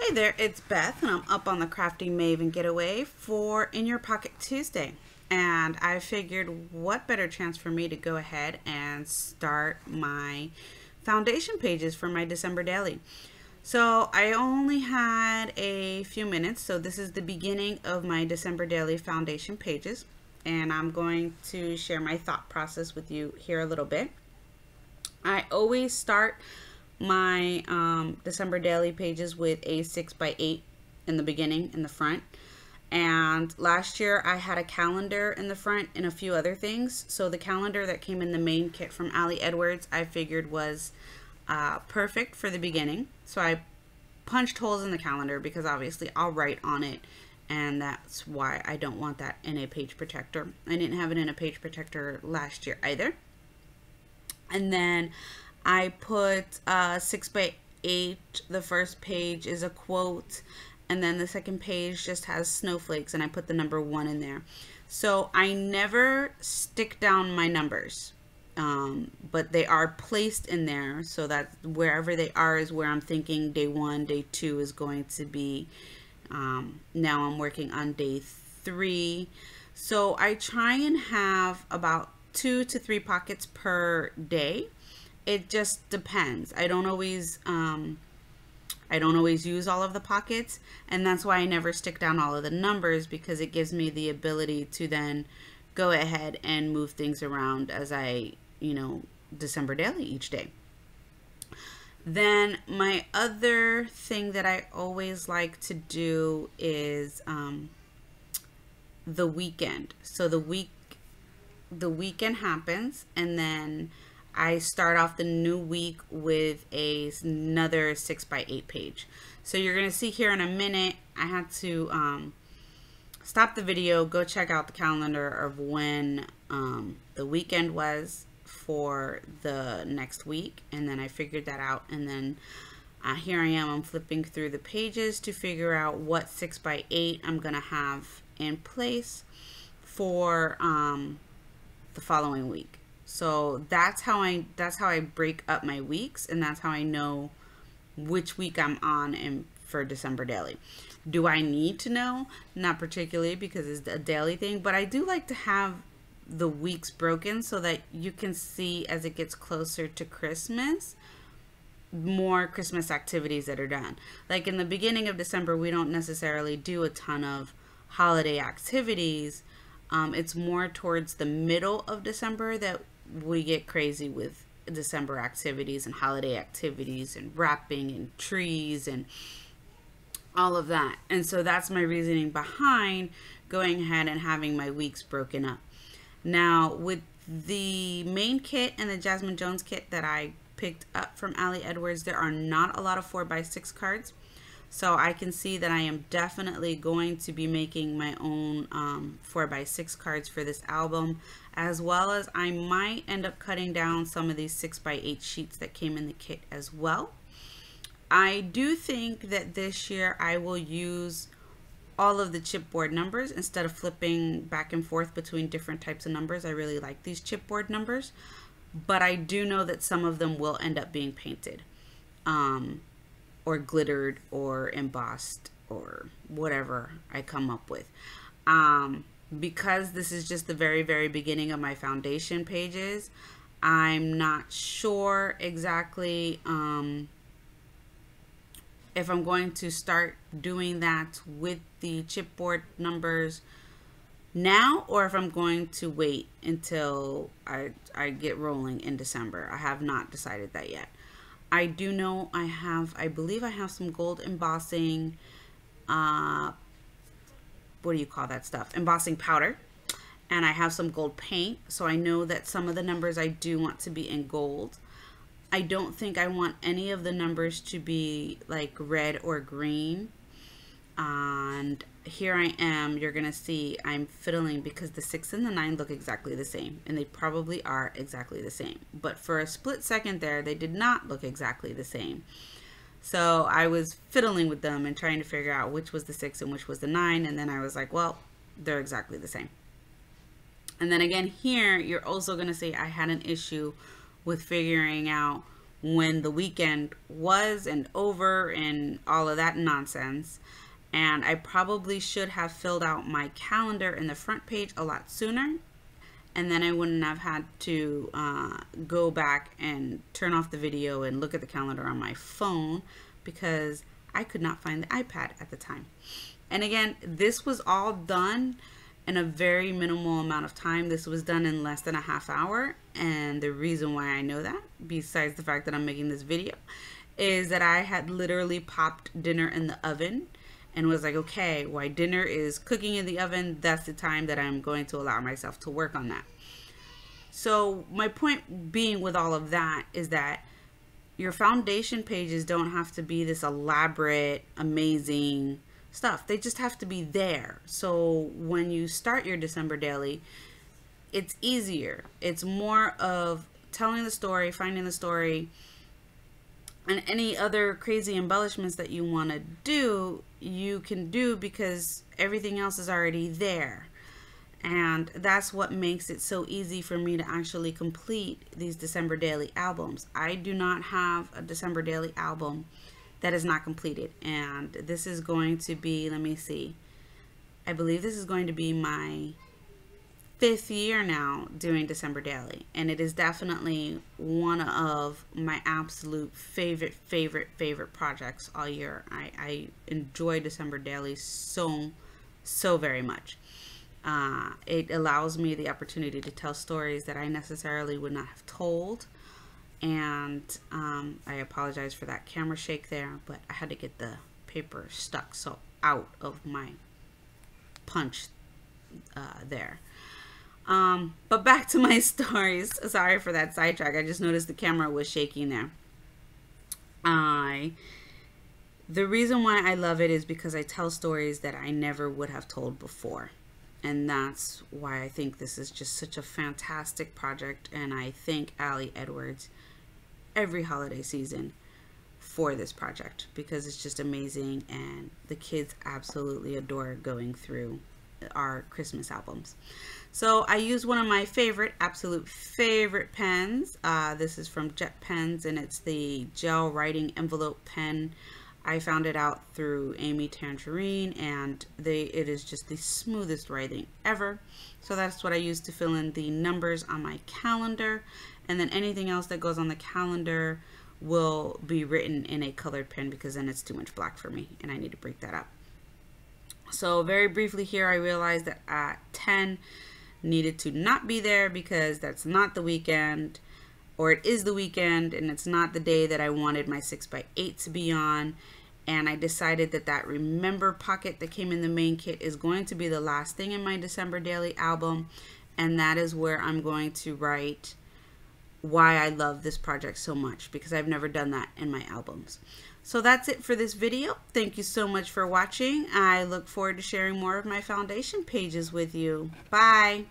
Hey there, it's Beth, and I'm up on the Crafty Maven getaway for In Your Pocket Tuesday. And I figured what better chance for me to go ahead and start my foundation pages for my December daily. So I only had a few minutes, so this is the beginning of my December daily foundation pages. And I'm going to share my thought process with you here a little bit. I always start my December daily pages with a 6x8 in the beginning, in the front. And last year I had a calendar in the front and a few other things. So the calendar that came in the main kit from Ali Edwards I figured was perfect for the beginning. So I punched holes in the calendar because obviously I'll write on it, and that's why I don't want that in a page protector. I didn't have it in a page protector last year either. And then I put 6x8. The first page is a quote, and then the second page just has snowflakes, and I put the number 1 in there. So I never stick down my numbers, but they are placed in there so that wherever they are is where I'm thinking day 1, day 2 is going to be. Now I'm working on day 3. So I try and have about 2 to 3 pockets per day. It just depends. I don't always use all of the pockets, and that's why I never stick down all of the numbers, because it gives me the ability to then go ahead and move things around as I, December daily each day. Then my other thing that I always like to do is the weekend. So the weekend happens, and then I start off the new week with another 6x8 page. So you're going to see here in a minute, I had to stop the video, go check out the calendar of when the weekend was for the next week, and then I figured that out, and then here I am, I'm flipping through the pages to figure out what 6x8 I'm going to have in place for the following week. So that's how I break up my weeks, and that's how I know which week I'm on for December daily. Do I need to know? Not particularly, because it's a daily thing, but I do like to have the weeks broken so that you can see as it gets closer to Christmas, more Christmas activities that are done. Like in the beginning of December, we don't necessarily do a ton of holiday activities. It's more towards the middle of December that we get crazy with December activities and holiday activities and wrapping and trees and all of that. And so that's my reasoning behind going ahead and having my weeks broken up. Now with the main kit and the Jasmine Jones kit that I picked up from Ali Edwards, there are not a lot of 4x6 cards. So I can see that I am definitely going to be making my own 4x6 cards for this album, as well as I might end up cutting down some of these 6x8 sheets that came in the kit as well. I do think that this year I will use all of the chipboard numbers instead of flipping back and forth between different types of numbers. I really like these chipboard numbers, but I do know that some of them will end up being painted. Or glittered or embossed or whatever I come up with. Because this is just the very, very beginning of my foundation pages, I'm not sure exactly if I'm going to start doing that with the chipboard numbers now, or if I'm going to wait until I get rolling in December. I have not decided that yet. I do know I believe I have some gold embossing, what do you call that stuff? Embossing powder. And I have some gold paint. So I know that some of the numbers I do want to be in gold. I don't think I want any of the numbers to be like red or green. And here I am, you're gonna see I'm fiddling because the 6 and the 9 look exactly the same, and they probably are exactly the same, but for a split second there they did not look exactly the same. So I was fiddling with them and trying to figure out which was the 6 and which was the 9, and then I was like, well, they're exactly the same. And then again here you're also gonna see I had an issue with figuring out when the weekend was and over and all of that nonsense. And I probably should have filled out my calendar in the front page a lot sooner, and then I wouldn't have had to go back and turn off the video and look at the calendar on my phone, because I could not find the iPad at the time. And again, this was all done in a very minimal amount of time. This was done in less than a half hour, and the reason why I know that, besides the fact that I'm making this video, is that I had literally popped dinner in the oven and was like, okay, while dinner is cooking in the oven, that's the time that I'm going to allow myself to work on that. So my point being with all of that is that your foundation pages don't have to be this elaborate, amazing stuff. They just have to be there. So when you start your December daily, it's easier. It's more of telling the story, finding the story, and any other crazy embellishments that you want to do, you can do because everything else is already there. And that's what makes it so easy for me to actually complete these December daily albums. I do not have a December daily album that is not completed. And this is going to be, let me see, I believe this is going to be my 5th year now doing December daily, and it is definitely one of my absolute favorite projects all year. I enjoy December daily so very much. It allows me the opportunity to tell stories that I necessarily would not have told, and I apologize for that camera shake there, but I had to get the paper stuck so out of my punch there. But back to my stories. Sorry for that sidetrack. I just noticed the camera was shaking there. The reason why I love it is because I tell stories that I never would have told before. And that's why I think this is just such a fantastic project. And I thank Allie Edwards every holiday season for this project, because it's just amazing. And the kids absolutely adore going through our Christmas albums. So I use one of my absolute favorite pens. This is from Jet Pens, and it's the gel writing envelope pen. I found it out through Amy Tangerine, and it is just the smoothest writing ever. So that's what I use to fill in the numbers on my calendar, and then anything else that goes on the calendar will be written in a colored pen, because then it's too much black for me and I need to break that up. So very briefly here, I realized that 10 needed to not be there because that's not the weekend, or it is the weekend and it's not the day that I wanted my 6x8 to be on. And I decided that that remember pocket that came in the main kit is going to be the last thing in my December daily album, and that is where I'm going to write why I love this project so much, because I've never done that in my albums. So that's it for this video. Thank you so much for watching. I look forward to sharing more of my foundation pages with you. Bye.